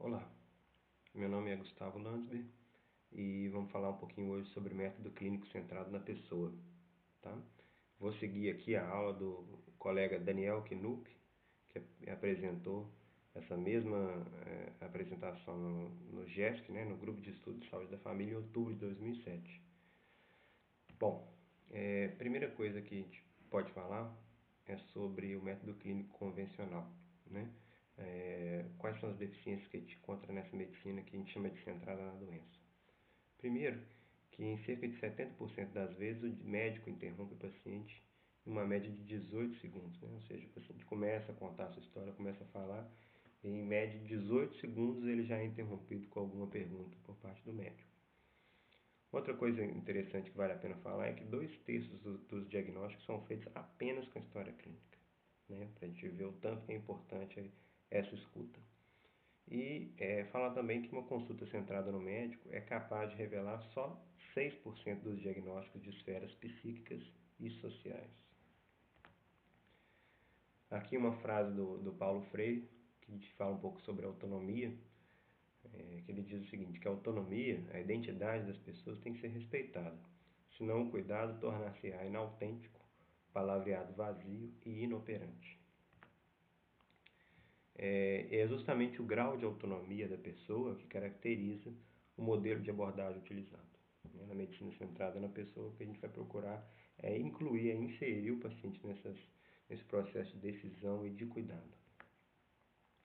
Olá, meu nome é Gustavo Landsberg e vamos falar um pouquinho hoje sobre método clínico centrado na pessoa, tá? Vou seguir aqui a aula do colega Daniel Knupp, que apresentou essa mesma apresentação no GESC, né, no Grupo de Estudo de Saúde da Família, em outubro de 2007. Bom, primeira coisa que a gente pode falar é sobre o método clínico convencional, né? Quais são as deficiências que a gente encontra nessa medicina que a gente chama de centrada na doença? Primeiro, que em cerca de 70% das vezes o médico interrompe o paciente em uma média de 18 segundos, né? Ou seja, o paciente começa a contar a sua história, começa a falar, e em média de 18 segundos ele já é interrompido com alguma pergunta por parte do médico. Outra coisa interessante que vale a pena falar é que 2/3 dos diagnósticos são feitos apenas com história clínica, né? Para a gente ver o tanto que é importante essa escuta. E falar também que uma consulta centrada no médico é capaz de revelar só 6% dos diagnósticos de esferas psíquicas e sociais. Aqui uma frase do Paulo Freire, que a gente fala um pouco sobre autonomia, que ele diz o seguinte, que a autonomia, a identidade das pessoas tem que ser respeitada, senão o cuidado tornar-se-á inautêntico, palavreado vazio e inoperante. É justamente o grau de autonomia da pessoa que caracteriza o modelo de abordagem utilizado. Na medicina centrada na pessoa, que a gente vai procurar incluir, inserir o paciente nesse processo de decisão e de cuidado.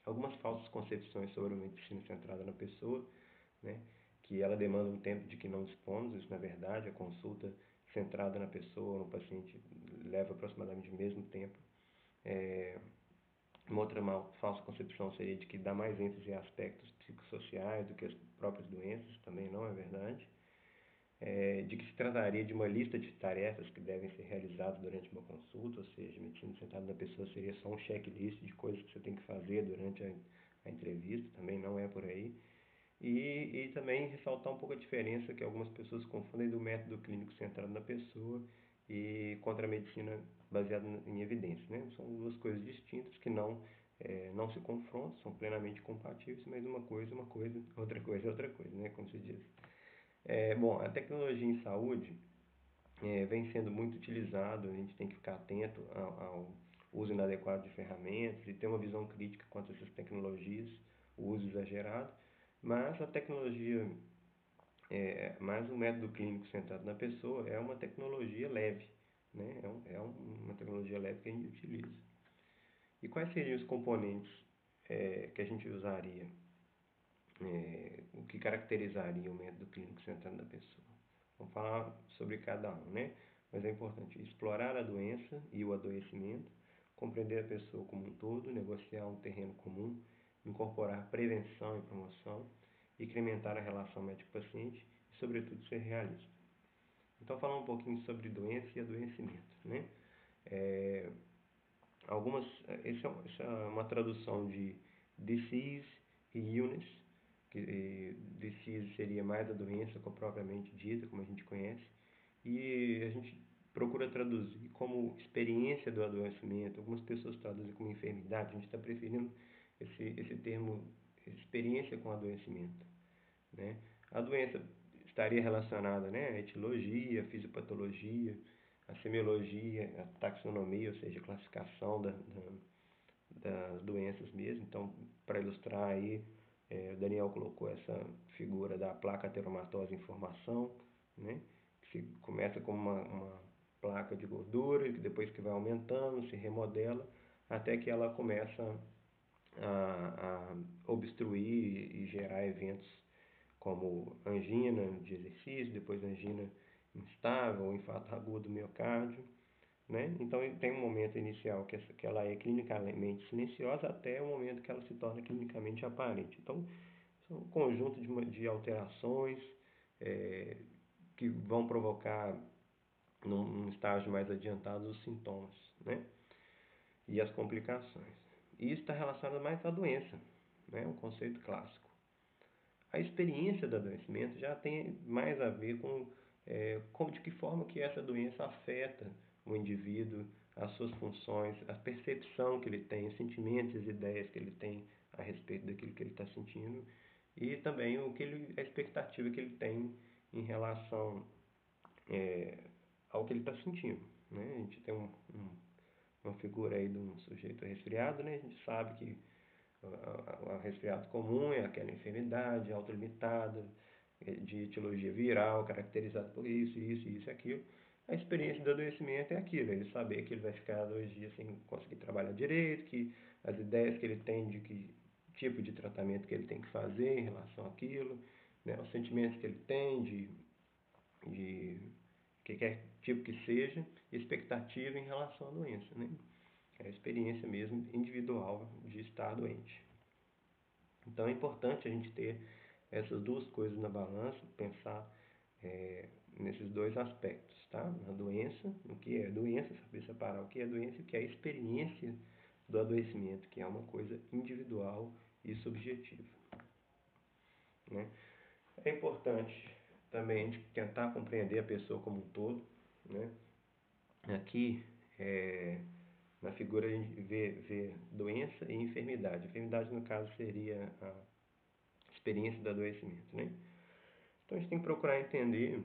Algumas falsas concepções sobre a medicina centrada na pessoa, né, que ela demanda um tempo de que não dispomos, isso na verdade, a consulta centrada na pessoa, no paciente, leva aproximadamente o mesmo tempo. Uma outra falsa concepção seria de que dá mais ênfase a aspectos psicossociais do que as próprias doenças, também não é verdade. De que se trataria de uma lista de tarefas que devem ser realizadas durante uma consulta, ou seja, a medicina centrada na pessoa seria só um checklist de coisas que você tem que fazer durante a entrevista, também não é por aí. E também ressaltar um pouco a diferença que algumas pessoas confundem do método clínico centrado na pessoa e contra a medicina baseada em evidências, né? São duas coisas distintas que não se confrontam, são plenamente compatíveis, mas uma coisa é uma coisa, outra coisa é outra coisa, né? Como se diz. Bom, a tecnologia em saúde vem sendo muito utilizado, a gente tem que ficar atento ao uso inadequado de ferramentas e ter uma visão crítica quanto a essas tecnologias, o uso exagerado, mas a tecnologia, mais o método clínico centrado na pessoa é uma tecnologia leve, né? Uma tecnologia leve que a gente utiliza. E quais seriam os componentes que a gente usaria, o que caracterizaria o método clínico centrado na pessoa? Vamos falar sobre cada um, né? Mas é importante explorar a doença e o adoecimento, compreender a pessoa como um todo, negociar um terreno comum, incorporar prevenção e promoção, incrementar a relação médico-paciente e, sobretudo, ser realista. Então, falar um pouquinho sobre doença e adoecimento, né? Essa é uma tradução de disease e illness, que disease seria mais a doença propriamente dita, como a gente conhece, e a gente procura traduzir como experiência do adoecimento. Algumas pessoas traduzem como enfermidade, a gente está preferindo esse termo experiência com adoecimento, né? A doença estaria relacionada, né, à etiologia, à fisiopatologia, à semiologia, à taxonomia, ou seja, a classificação das doenças mesmo. Então, para ilustrar aí, o Daniel colocou essa figura da placa ateromatosa em formação, né? Que começa como uma placa de gordura, que depois que vai aumentando, se remodela, até que ela começa a obstruir e gerar eventos como angina de exercício, depois angina instável, infarto agudo do miocárdio, né? Então tem um momento inicial que ela é clinicamente silenciosa até o momento que ela se torna clinicamente aparente. Então, são um conjunto de alterações que vão provocar, num estágio mais adiantado, os sintomas, né? E as complicações. E isso está relacionado mais à doença, né? Um conceito clássico. A experiência do adoecimento já tem mais a ver com de que forma que essa doença afeta o indivíduo, as suas funções, a percepção que ele tem, os sentimentos e as ideias que ele tem a respeito daquilo que ele está está sentindo e também a expectativa que ele tem em relação ao que ele está sentindo, né? A gente tem uma figura aí de um sujeito resfriado, né? A gente sabe que o resfriado comum é aquela enfermidade autolimitada, de etiologia viral, caracterizada por isso, isso, isso e aquilo. A experiência do adoecimento é aquilo, ele saber que ele vai ficar 2 dias sem conseguir trabalhar direito, que as ideias que ele tem de que tipo de tratamento que ele tem que fazer em relação àquilo, né, os sentimentos que ele tem de que quer tipo que seja, expectativa em relação à doença, né? É a experiência mesmo individual de estar doente. Então é importante a gente ter essas duas coisas na balança, pensar nesses dois aspectos, tá? Na doença, no que é doença, saber separar o que é doença e o que é a experiência do adoecimento, que é uma coisa individual e subjetiva, né? É importante também a gente tentar compreender a pessoa como um todo, né? Aqui, na figura, a gente vê doença e enfermidade. Enfermidade, no caso, seria a experiência do adoecimento, né? Então, a gente tem que procurar entender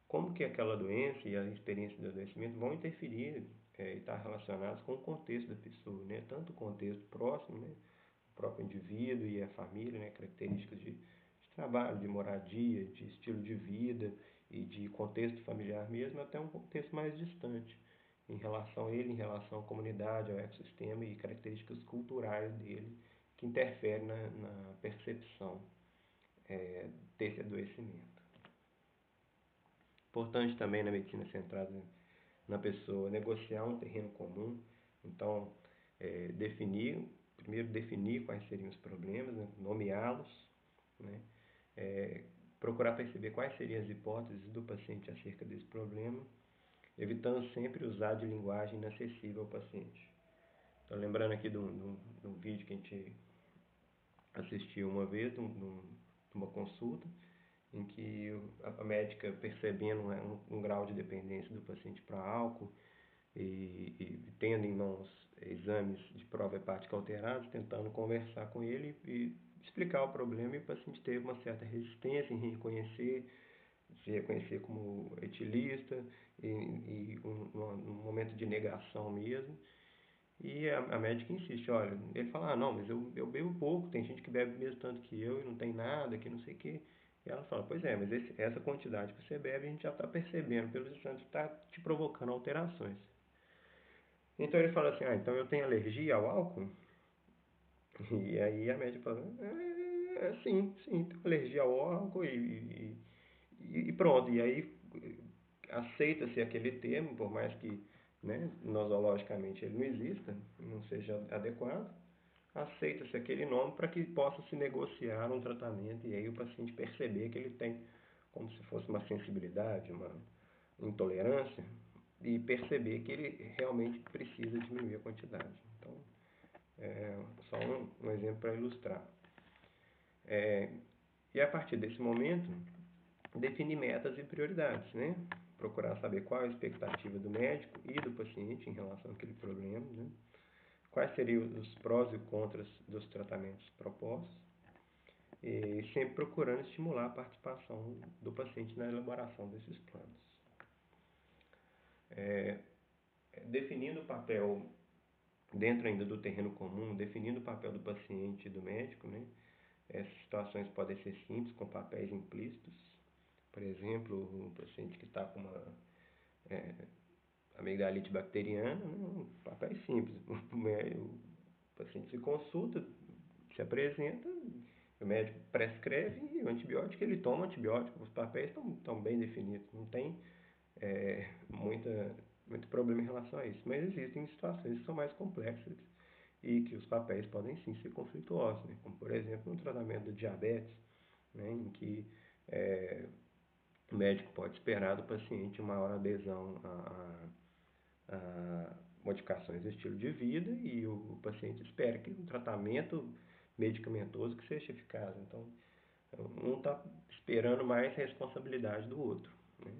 como que aquela doença e a experiência do adoecimento vão interferir e estar relacionados com o contexto da pessoa, né? Tanto o contexto próximo, né? O próprio indivíduo e a família, né? Características de trabalho, de moradia, de estilo de vida e de contexto familiar mesmo, até um contexto mais distante em relação a ele, em relação à comunidade, ao ecossistema e características culturais dele que interferem na percepção desse adoecimento. Importante também na medicina centrada na pessoa negociar um terreno comum, então primeiro definir quais seriam os problemas, né? Nomeá-los, né? Procurar perceber quais seriam as hipóteses do paciente acerca desse problema, evitando sempre usar de linguagem inacessível ao paciente. Então, lembrando aqui de um vídeo que a gente assistiu uma vez, de uma consulta, em que a médica, percebendo um grau de dependência do paciente para álcool e tendo em mãos exames de prova hepática alterados, tentando conversar com ele e explicar o problema, e o paciente teve uma certa resistência em se reconhecer como etilista e um momento de negação mesmo. E a médica insiste, olha, ele fala, não, mas eu bebo pouco, tem gente que bebe mesmo tanto que eu e não tem nada, que não sei o quê. E ela fala, pois é, mas essa quantidade que você bebe a gente já está percebendo pelos exames que está te provocando alterações. Então ele fala assim, então eu tenho alergia ao álcool? E aí a médica fala, sim, tenho alergia ao álcool e pronto. E aí aceita-se aquele termo, por mais que, né, nosologicamente ele não exista, não seja adequado, aceita-se aquele nome para que possa se negociar um tratamento e aí o paciente perceber que ele tem como se fosse uma sensibilidade, uma intolerância, e perceber que ele realmente precisa diminuir a quantidade. Então, só um exemplo para ilustrar. E a partir desse momento, definir metas e prioridades, né? Procurar saber qual é a expectativa do médico e do paciente em relação àquele problema, né? Quais seriam os prós e contras dos tratamentos propostos, e sempre procurando estimular a participação do paciente na elaboração desses planos. Definindo o papel, dentro ainda do terreno comum, definindo o papel do paciente e do médico, né? Essas situações podem ser simples, com papéis implícitos. Por exemplo, um paciente que está com uma amigdalite bacteriana, né? Papéis simples. O paciente se consulta, se apresenta, o médico prescreve o antibiótico, ele toma o antibiótico. Os papéis estão bem definidos, não tem muito problema em relação a isso. Mas existem situações que são mais complexas e que os papéis podem sim ser conflituosos, né? Como, por exemplo, no tratamento do diabetes, né? Em que o médico pode esperar do paciente uma maior adesão a modificações do estilo de vida e o paciente espera que um tratamento medicamentoso que seja eficaz. Então, um está esperando mais responsabilidade do outro, né?